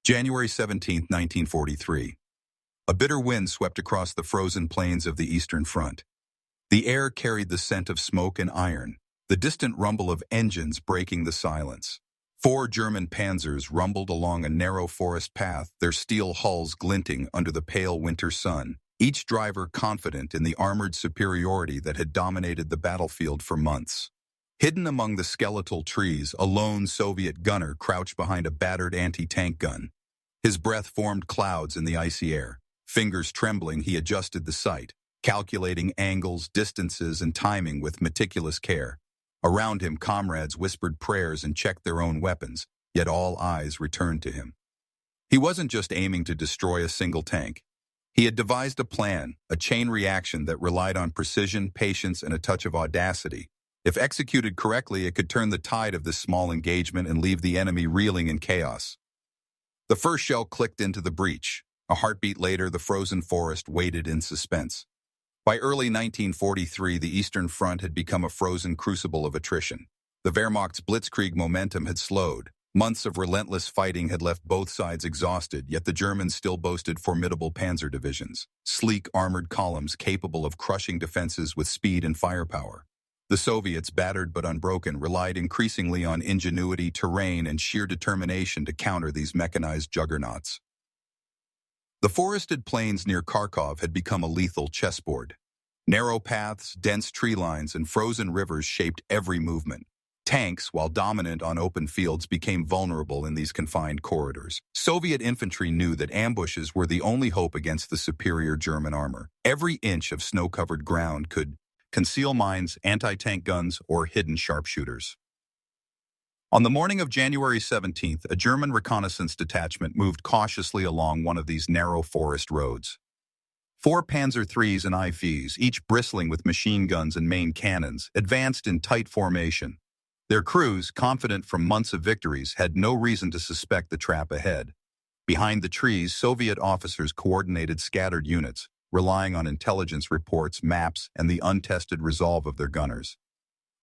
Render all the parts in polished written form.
January 17, 1943. A bitter wind swept across the frozen plains of the Eastern Front. The air carried the scent of smoke and iron, the distant rumble of engines breaking the silence. 4 German Panzers rumbled along a narrow forest path, their steel hulls glinting under the pale winter sun, each driver confident in the armored superiority that had dominated the battlefield for months. Hidden among the skeletal trees, a lone Soviet gunner crouched behind a battered anti-tank gun. His breath formed clouds in the icy air. Fingers trembling, he adjusted the sight, calculating angles, distances, and timing with meticulous care. Around him, comrades whispered prayers and checked their own weapons, yet all eyes returned to him. He wasn't just aiming to destroy a single tank. He had devised a plan, a chain reaction that relied on precision, patience, and a touch of audacity. If executed correctly, it could turn the tide of this small engagement and leave the enemy reeling in chaos. The first shell clicked into the breach. A heartbeat later, the frozen forest waited in suspense. By early 1943, the Eastern Front had become a frozen crucible of attrition. The Wehrmacht's blitzkrieg momentum had slowed. Months of relentless fighting had left both sides exhausted, yet the Germans still boasted formidable panzer divisions, sleek armored columns capable of crushing defenses with speed and firepower. The Soviets, battered but unbroken, relied increasingly on ingenuity, terrain, and sheer determination to counter these mechanized juggernauts. The forested plains near Kharkov had become a lethal chessboard. Narrow paths, dense tree lines, and frozen rivers shaped every movement. Tanks, while dominant on open fields, became vulnerable in these confined corridors. Soviet infantry knew that ambushes were the only hope against the superior German armor. Every inch of snow-covered ground could conceal mines, anti-tank guns, or hidden sharpshooters. On the morning of January 17th, a German reconnaissance detachment moved cautiously along one of these narrow forest roads. 4 Panzer IIIs and IVs, each bristling with machine guns and main cannons, advanced in tight formation. Their crews, confident from months of victories, had no reason to suspect the trap ahead. Behind the trees, Soviet officers coordinated scattered units, relying on intelligence reports, maps, and the untested resolve of their gunners.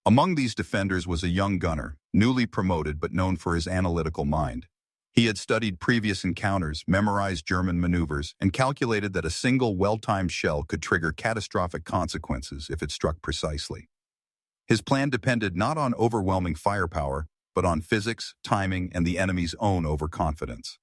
Among these defenders was a young gunner, newly promoted but known for his analytical mind. He had studied previous encounters, memorized German maneuvers, and calculated that a single well-timed shell could trigger catastrophic consequences if it struck precisely. His plan depended not on overwhelming firepower, but on physics, timing, and the enemy's own overconfidence.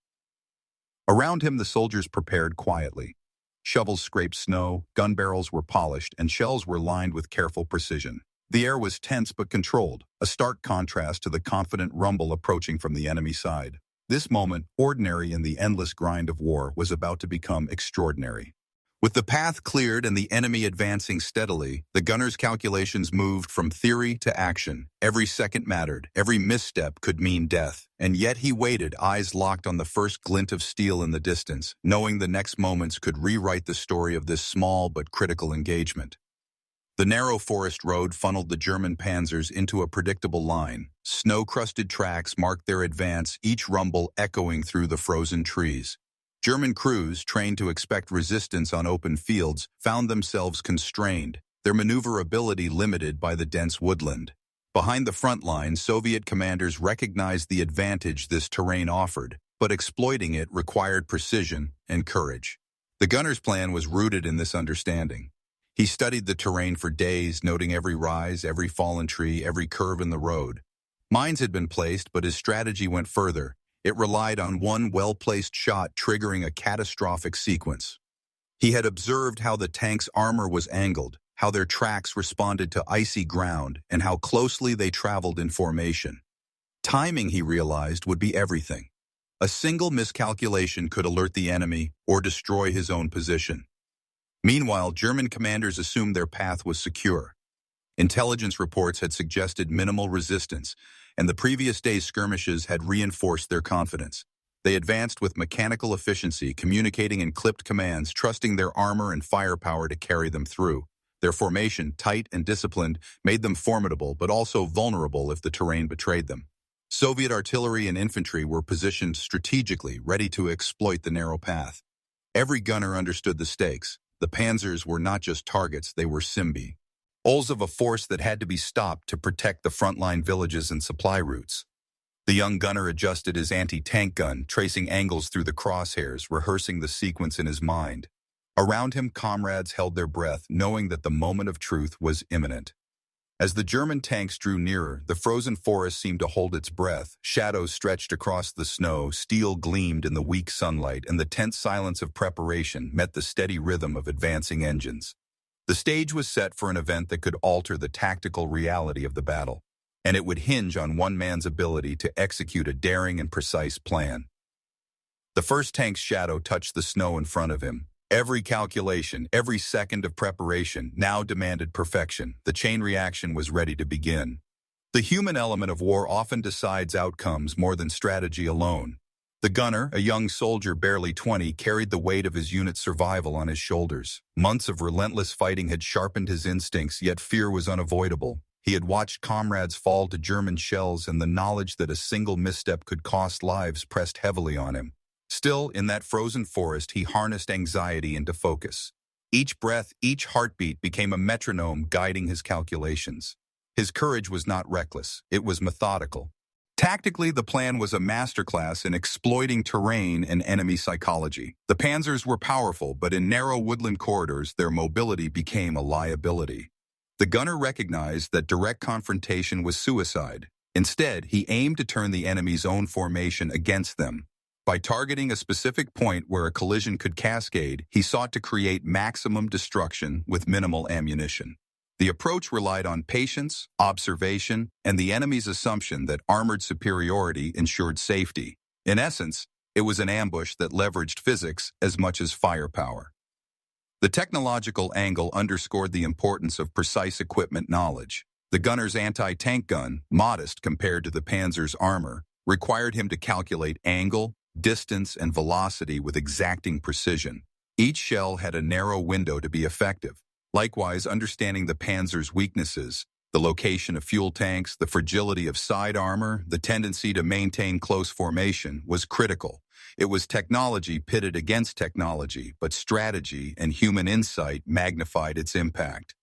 Around him, the soldiers prepared quietly. Shovels scraped snow, gun barrels were polished, and shells were lined with careful precision. The air was tense but controlled, a stark contrast to the confident rumble approaching from the enemy side. This moment, ordinary in the endless grind of war, was about to become extraordinary. With the path cleared and the enemy advancing steadily, the gunners' calculations moved from theory to action. Every second mattered, every misstep could mean death. And yet he waited, eyes locked on the first glint of steel in the distance, knowing the next moments could rewrite the story of this small but critical engagement. The narrow forest road funneled the German panzers into a predictable line. Snow-crusted tracks marked their advance, each rumble echoing through the frozen trees. German crews, trained to expect resistance on open fields, found themselves constrained, their maneuverability limited by the dense woodland. Behind the front line, Soviet commanders recognized the advantage this terrain offered, but exploiting it required precision and courage. The gunner's plan was rooted in this understanding. He studied the terrain for days, noting every rise, every fallen tree, every curve in the road. Mines had been placed, but his strategy went further. It relied on one well-placed shot triggering a catastrophic sequence. He had observed how the tank's armor was angled, how their tracks responded to icy ground, and how closely they traveled in formation. Timing, he realized, would be everything. A single miscalculation could alert the enemy or destroy his own position. Meanwhile, German commanders assumed their path was secure. Intelligence reports had suggested minimal resistance, and the previous day's skirmishes had reinforced their confidence. They advanced with mechanical efficiency, communicating in clipped commands, trusting their armor and firepower to carry them through. Their formation, tight and disciplined, made them formidable but also vulnerable if the terrain betrayed them. Soviet artillery and infantry were positioned strategically, ready to exploit the narrow path. Every gunner understood the stakes. The panzers were not just targets, they were Simbi, poles of a force that had to be stopped to protect the frontline villages and supply routes. The young gunner adjusted his anti-tank gun, tracing angles through the crosshairs, rehearsing the sequence in his mind. Around him, comrades held their breath, knowing that the moment of truth was imminent. As the German tanks drew nearer, the frozen forest seemed to hold its breath. Shadows stretched across the snow, steel gleamed in the weak sunlight, and the tense silence of preparation met the steady rhythm of advancing engines. The stage was set for an event that could alter the tactical reality of the battle, and it would hinge on one man's ability to execute a daring and precise plan. The first tank's shadow touched the snow in front of him. Every calculation, every second of preparation now demanded perfection. The chain reaction was ready to begin. The human element of war often decides outcomes more than strategy alone. The gunner, a young soldier barely 20, carried the weight of his unit's survival on his shoulders. Months of relentless fighting had sharpened his instincts, yet fear was unavoidable. He had watched comrades fall to German shells, and the knowledge that a single misstep could cost lives pressed heavily on him. Still, in that frozen forest, he harnessed anxiety into focus. Each breath, each heartbeat became a metronome guiding his calculations. His courage was not reckless, it was methodical. Tactically, the plan was a masterclass in exploiting terrain and enemy psychology. The Panzers were powerful, but in narrow woodland corridors, their mobility became a liability. The gunner recognized that direct confrontation was suicide. Instead, he aimed to turn the enemy's own formation against them. By targeting a specific point where a collision could cascade, he sought to create maximum destruction with minimal ammunition. The approach relied on patience, observation, and the enemy's assumption that armored superiority ensured safety. In essence, it was an ambush that leveraged physics as much as firepower. The technological angle underscored the importance of precise equipment knowledge. The gunner's anti-tank gun, modest compared to the Panzer's armor, required him to calculate angle, distance, and velocity with exacting precision. Each shell had a narrow window to be effective. Likewise, understanding the Panzer's weaknesses, the location of fuel tanks, the fragility of side armor, the tendency to maintain close formation, was critical. It was technology pitted against technology, but strategy and human insight magnified its impact.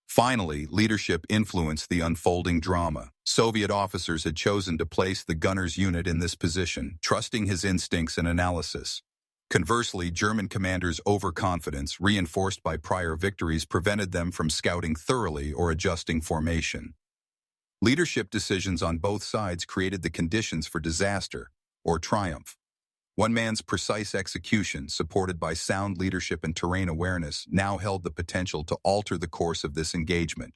Finally, leadership influenced the unfolding drama. Soviet officers had chosen to place the gunner's unit in this position, trusting his instincts and analysis. Conversely, German commanders' overconfidence, reinforced by prior victories, prevented them from scouting thoroughly or adjusting formation. Leadership decisions on both sides created the conditions for disaster or triumph. One man's precise execution, supported by sound leadership and terrain awareness, now held the potential to alter the course of this engagement.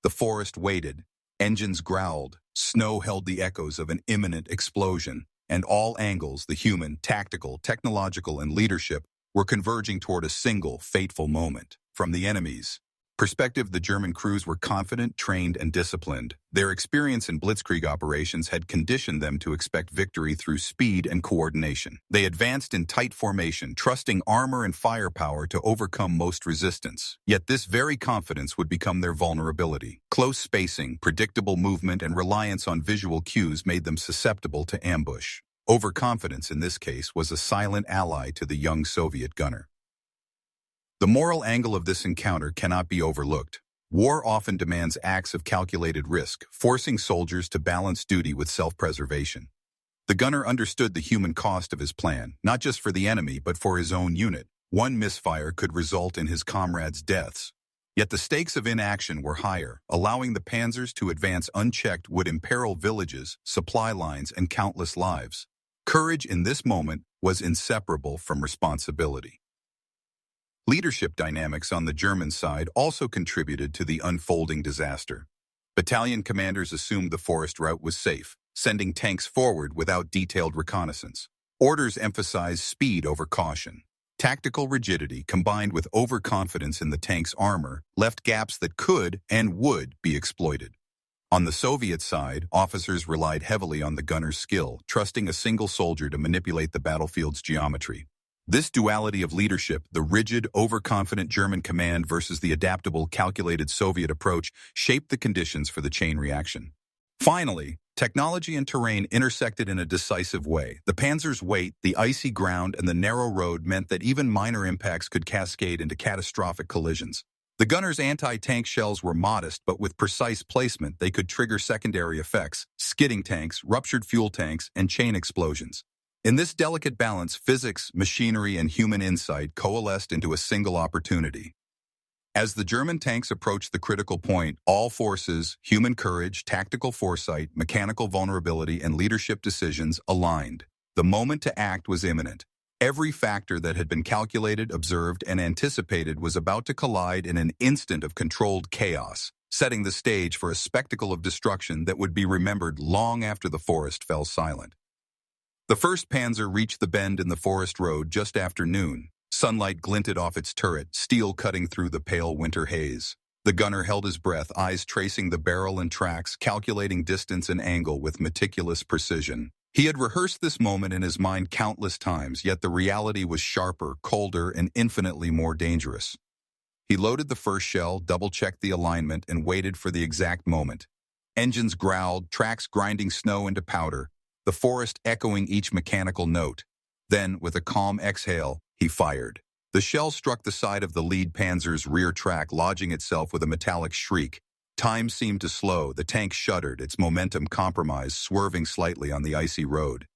The forest waited, engines growled, snow held the echoes of an imminent explosion, and all angles, the human, tactical, technological, and leadership, were converging toward a single, fateful moment. From the enemy's perspective, the German crews were confident, trained, and disciplined. Their experience in blitzkrieg operations had conditioned them to expect victory through speed and coordination. They advanced in tight formation, trusting armor and firepower to overcome most resistance. Yet this very confidence would become their vulnerability. Close spacing, predictable movement, and reliance on visual cues made them susceptible to ambush. Overconfidence in this case was a silent ally to the young Soviet gunner. The moral angle of this encounter cannot be overlooked. War often demands acts of calculated risk, forcing soldiers to balance duty with self-preservation. The gunner understood the human cost of his plan, not just for the enemy, but for his own unit. One misfire could result in his comrades' deaths. Yet the stakes of inaction were higher. Allowing the Panzers to advance unchecked would imperil villages, supply lines, and countless lives. Courage in this moment was inseparable from responsibility. Leadership dynamics on the German side also contributed to the unfolding disaster. Battalion commanders assumed the forest route was safe, sending tanks forward without detailed reconnaissance. Orders emphasized speed over caution. Tactical rigidity, combined with overconfidence in the tank's armor, left gaps that could and would be exploited. On the Soviet side, officers relied heavily on the gunner's skill, trusting a single soldier to manipulate the battlefield's geometry. This duality of leadership, the rigid, overconfident German command versus the adaptable, calculated Soviet approach, shaped the conditions for the chain reaction. Finally, technology and terrain intersected in a decisive way. The Panzer's weight, the icy ground, and the narrow road meant that even minor impacts could cascade into catastrophic collisions. The gunners' anti-tank shells were modest, but with precise placement, they could trigger secondary effects: skidding tanks, ruptured fuel tanks, and chain explosions. In this delicate balance, physics, machinery, and human insight coalesced into a single opportunity. As the German tanks approached the critical point, all forces, human courage, tactical foresight, mechanical vulnerability, and leadership decisions aligned. The moment to act was imminent. Every factor that had been calculated, observed, and anticipated was about to collide in an instant of controlled chaos, setting the stage for a spectacle of destruction that would be remembered long after the forest fell silent. The 1st Panzer reached the bend in the forest road just after noon. Sunlight glinted off its turret, steel cutting through the pale winter haze. The gunner held his breath, eyes tracing the barrel and tracks, calculating distance and angle with meticulous precision. He had rehearsed this moment in his mind countless times, yet the reality was sharper, colder, and infinitely more dangerous. He loaded the first shell, double-checked the alignment, and waited for the exact moment. Engines growled, tracks grinding snow into powder, the forest echoing each mechanical note. Then, with a calm exhale, he fired. The shell struck the side of the lead Panzer's rear track, lodging itself with a metallic shriek. Time seemed to slow, the tank shuddered, its momentum compromised, swerving slightly on the icy road.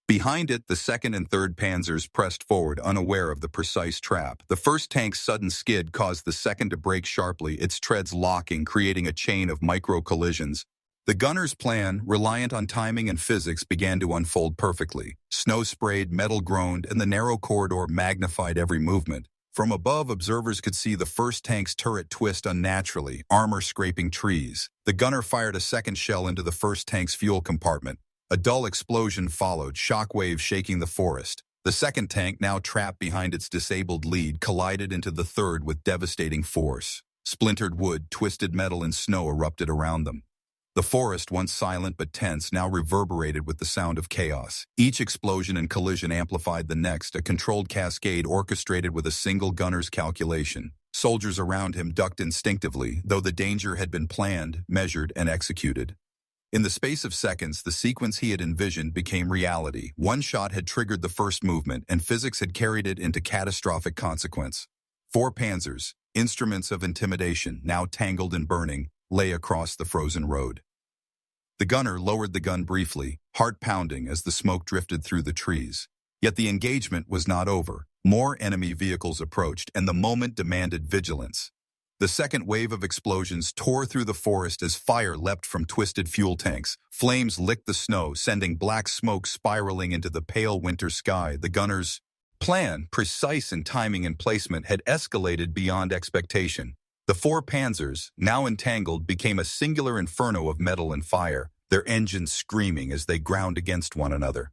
Behind it, the 2nd and 3rd Panzers pressed forward, unaware of the precise trap. The 1st tank's sudden skid caused the 2nd to brake sharply, its treads locking, creating a chain of micro-collisions. The gunner's plan, reliant on timing and physics, began to unfold perfectly. Snow sprayed, metal groaned, and the narrow corridor magnified every movement. From above, observers could see the 1st tank's turret twist unnaturally, armor scraping trees. The gunner fired a 2nd shell into the 1st tank's fuel compartment. A dull explosion followed, shockwaves shaking the forest. The 2nd tank, now trapped behind its disabled lead, collided into the 3rd with devastating force. Splintered wood, twisted metal, and snow erupted around them. The forest, once silent but tense, now reverberated with the sound of chaos. Each explosion and collision amplified the next, a controlled cascade orchestrated with a single gunner's calculation. Soldiers around him ducked instinctively, though the danger had been planned, measured, and executed. In the space of seconds, the sequence he had envisioned became reality. One shot had triggered the first movement, and physics had carried it into catastrophic consequence. 4 Panzers, instruments of intimidation, now tangled and burning, lay across the frozen road. The gunner lowered the gun briefly, heart pounding as the smoke drifted through the trees. Yet the engagement was not over. More enemy vehicles approached, and the moment demanded vigilance. The 2nd wave of explosions tore through the forest as fire leapt from twisted fuel tanks. Flames licked the snow, sending black smoke spiraling into the pale winter sky. The gunner's plan, precise in timing and placement, had escalated beyond expectation. The 4 Panzers, now entangled, became a singular inferno of metal and fire, their engines screaming as they ground against one another.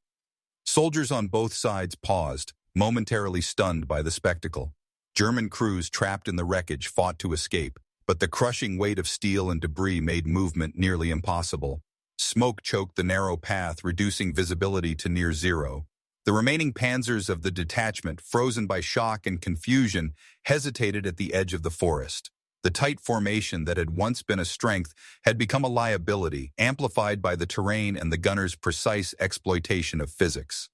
Soldiers on both sides paused, momentarily stunned by the spectacle. German crews trapped in the wreckage fought to escape, but the crushing weight of steel and debris made movement nearly impossible. Smoke choked the narrow path, reducing visibility to near zero. The remaining Panzers of the detachment, frozen by shock and confusion, hesitated at the edge of the forest. The tight formation that had once been a strength had become a liability, amplified by the terrain and the gunner's precise exploitation of physics.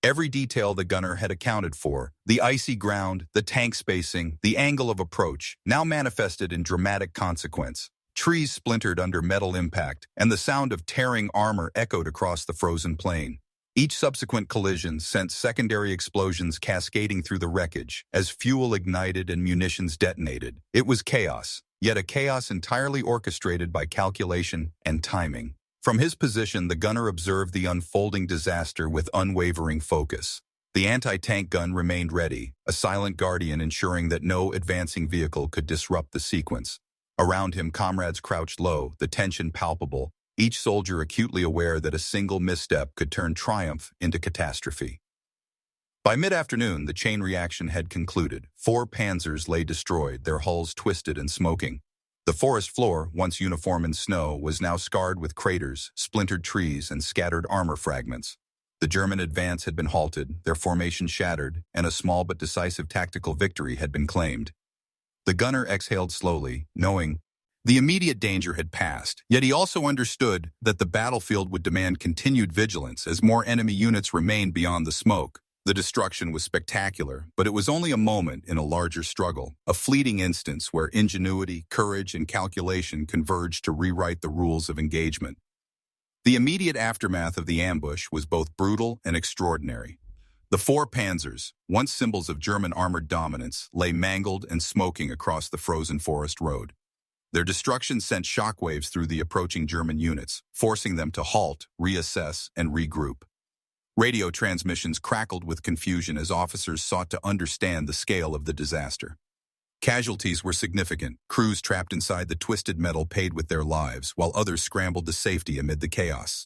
Every detail the gunner had accounted for, the icy ground, the tank spacing, the angle of approach, now manifested in dramatic consequence. Trees splintered under metal impact, and the sound of tearing armor echoed across the frozen plain. Each subsequent collision sent secondary explosions cascading through the wreckage as fuel ignited and munitions detonated. It was chaos, yet a chaos entirely orchestrated by calculation and timing. From his position, the gunner observed the unfolding disaster with unwavering focus. The anti-tank gun remained ready, a silent guardian ensuring that no advancing vehicle could disrupt the sequence. Around him, comrades crouched low, the tension palpable, each soldier acutely aware that a single misstep could turn triumph into catastrophe. By mid-afternoon, the chain reaction had concluded. 4 Panzers lay destroyed, their hulls twisted and smoking. The forest floor, once uniform in snow, was now scarred with craters, splintered trees, and scattered armor fragments. The German advance had been halted, their formation shattered, and a small but decisive tactical victory had been claimed. The gunner exhaled slowly, knowing the immediate danger had passed, yet he also understood that the battlefield would demand continued vigilance as more enemy units remained beyond the smoke. The destruction was spectacular, but it was only a moment in a larger struggle, a fleeting instance where ingenuity, courage, and calculation converged to rewrite the rules of engagement. The immediate aftermath of the ambush was both brutal and extraordinary. The four Panzers, once symbols of German armored dominance, lay mangled and smoking across the frozen forest road. Their destruction sent shockwaves through the approaching German units, forcing them to halt, reassess, and regroup. Radio transmissions crackled with confusion as officers sought to understand the scale of the disaster. Casualties were significant, crews trapped inside the twisted metal paid with their lives, while others scrambled to safety amid the chaos.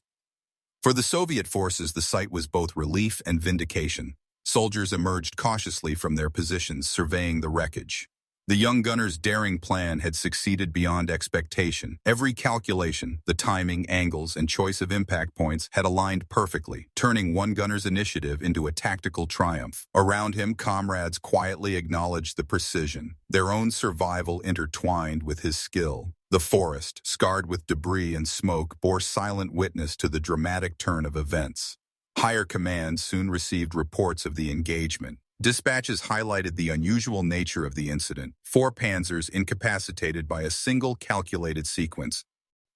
For the Soviet forces, the sight was both relief and vindication. Soldiers emerged cautiously from their positions, surveying the wreckage. The young gunners' daring plan had succeeded beyond expectation. Every calculation, the timing, angles, and choice of impact points had aligned perfectly, turning one gunner's initiative into a tactical triumph. Around him, comrades quietly acknowledged the precision, their own survival intertwined with his skill. The forest, scarred with debris and smoke, bore silent witness to the dramatic turn of events. Higher command soon received reports of the engagement. Dispatches highlighted the unusual nature of the incident, four Panzers incapacitated by a single calculated sequence,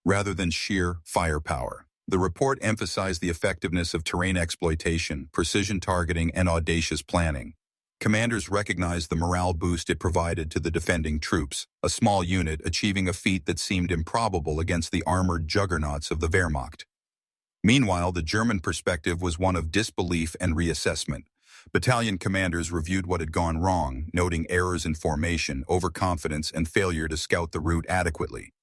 rather than sheer firepower. The report emphasized the effectiveness of terrain exploitation, precision targeting, and audacious planning. Commanders recognized the morale boost it provided to the defending troops, a small unit achieving a feat that seemed improbable against the armored juggernauts of the Wehrmacht. Meanwhile, the German perspective was one of disbelief and reassessment. Battalion commanders reviewed what had gone wrong, noting errors in formation, overconfidence, and failure to scout the route adequately.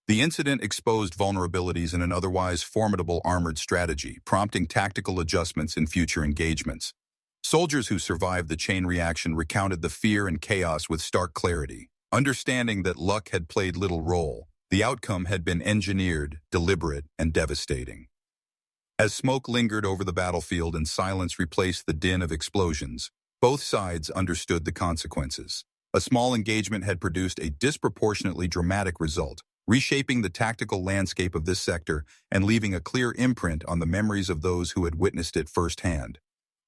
The incident exposed vulnerabilities in an otherwise formidable armored strategy, prompting tactical adjustments in future engagements. Soldiers who survived the chain reaction recounted the fear and chaos with stark clarity, understanding that luck had played little role. The outcome had been engineered, deliberate, and devastating. As smoke lingered over the battlefield and silence replaced the din of explosions, both sides understood the consequences. A small engagement had produced a disproportionately dramatic result, reshaping the tactical landscape of this sector and leaving a clear imprint on the memories of those who had witnessed it firsthand.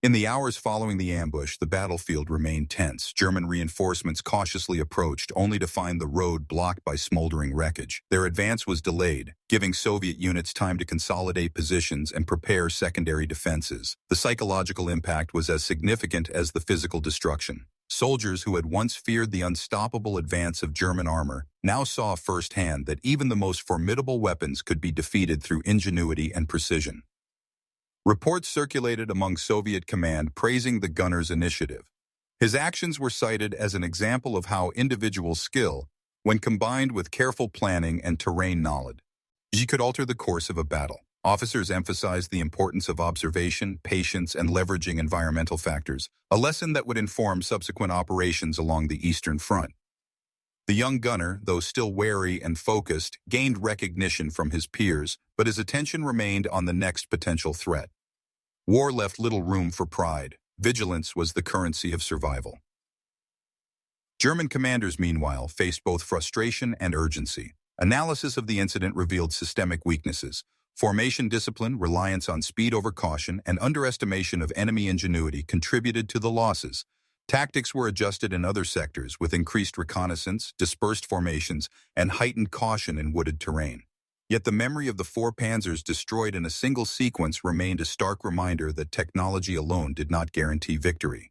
In the hours following the ambush, the battlefield remained tense. German reinforcements cautiously approached, only to find the road blocked by smoldering wreckage. Their advance was delayed, giving Soviet units time to consolidate positions and prepare secondary defenses. The psychological impact was as significant as the physical destruction. Soldiers who had once feared the unstoppable advance of German armor now saw firsthand that even the most formidable weapons could be defeated through ingenuity and precision. Reports circulated among Soviet command praising the gunner's initiative. His actions were cited as an example of how individual skill, when combined with careful planning and terrain knowledge, could alter the course of a battle. Officers emphasized the importance of observation, patience, and leveraging environmental factors, a lesson that would inform subsequent operations along the Eastern Front. The young gunner, though still wary and focused, gained recognition from his peers, but his attention remained on the next potential threat. War left little room for pride. Vigilance was the currency of survival. German commanders, meanwhile, faced both frustration and urgency. Analysis of the incident revealed systemic weaknesses. Formation discipline, reliance on speed over caution, and underestimation of enemy ingenuity contributed to the losses. Tactics were adjusted in other sectors with increased reconnaissance, dispersed formations, and heightened caution in wooded terrain. Yet the memory of the four Panzers destroyed in a single sequence remained a stark reminder that technology alone did not guarantee victory.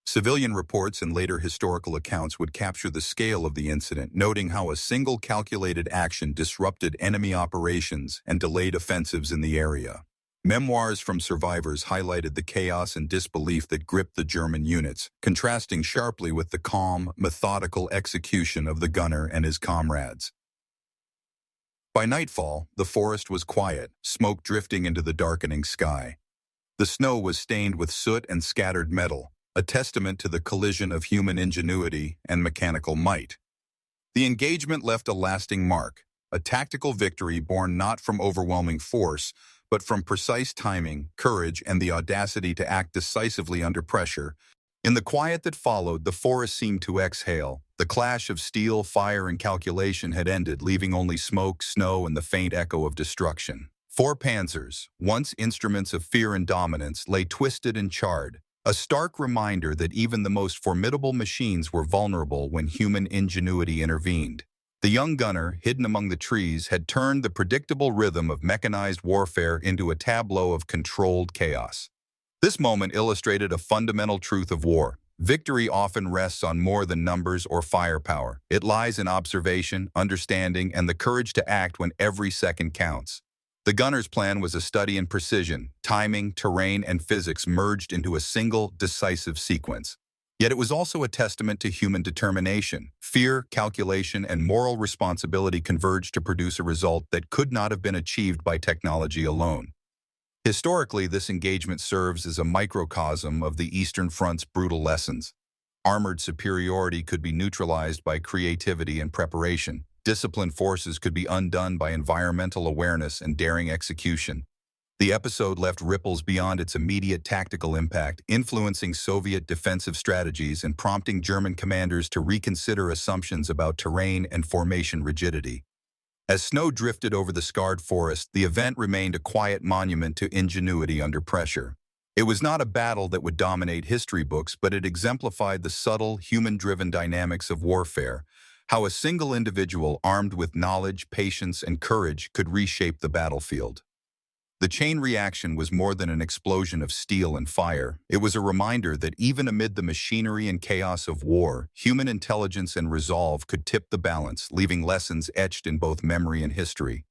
Civilian reports and later historical accounts would capture the scale of the incident, noting how a single calculated action disrupted enemy operations and delayed offensives in the area. Memoirs from survivors highlighted the chaos and disbelief that gripped the German units, contrasting sharply with the calm, methodical execution of the gunner and his comrades. By nightfall, the forest was quiet, smoke drifting into the darkening sky. The snow was stained with soot and scattered metal, a testament to the collision of human ingenuity and mechanical might. The engagement left a lasting mark, a tactical victory born not from overwhelming force, but from precise timing, courage, and the audacity to act decisively under pressure. In the quiet that followed, the forest seemed to exhale. The clash of steel, fire, and calculation had ended, leaving only smoke, snow, and the faint echo of destruction. Four Panzers, once instruments of fear and dominance, lay twisted and charred, A stark reminder that even the most formidable machines were vulnerable when human ingenuity intervened. The young gunner, hidden among the trees, had turned the predictable rhythm of mechanized warfare into a tableau of controlled chaos. This moment illustrated a fundamental truth of war. Victory often rests on more than numbers or firepower. It lies in observation, understanding, and the courage to act when every second counts. The gunner's plan was a study in precision, timing, terrain, and physics merged into a single, decisive sequence. Yet it was also a testament to human determination. Fear, calculation, and moral responsibility converged to produce a result that could not have been achieved by technology alone. Historically, this engagement serves as a microcosm of the Eastern Front's brutal lessons. Armored superiority could be neutralized by creativity and preparation. Disciplined forces could be undone by environmental awareness and daring execution. The episode left ripples beyond its immediate tactical impact, influencing Soviet defensive strategies and prompting German commanders to reconsider assumptions about terrain and formation rigidity. As snow drifted over the scarred forest, the event remained a quiet monument to ingenuity under pressure. It was not a battle that would dominate history books, but it exemplified the subtle, human-driven dynamics of warfare, how a single individual armed with knowledge, patience, and courage could reshape the battlefield. The chain reaction was more than an explosion of steel and fire. It was a reminder that even amid the machinery and chaos of war, human intelligence and resolve could tip the balance, leaving lessons etched in both memory and history.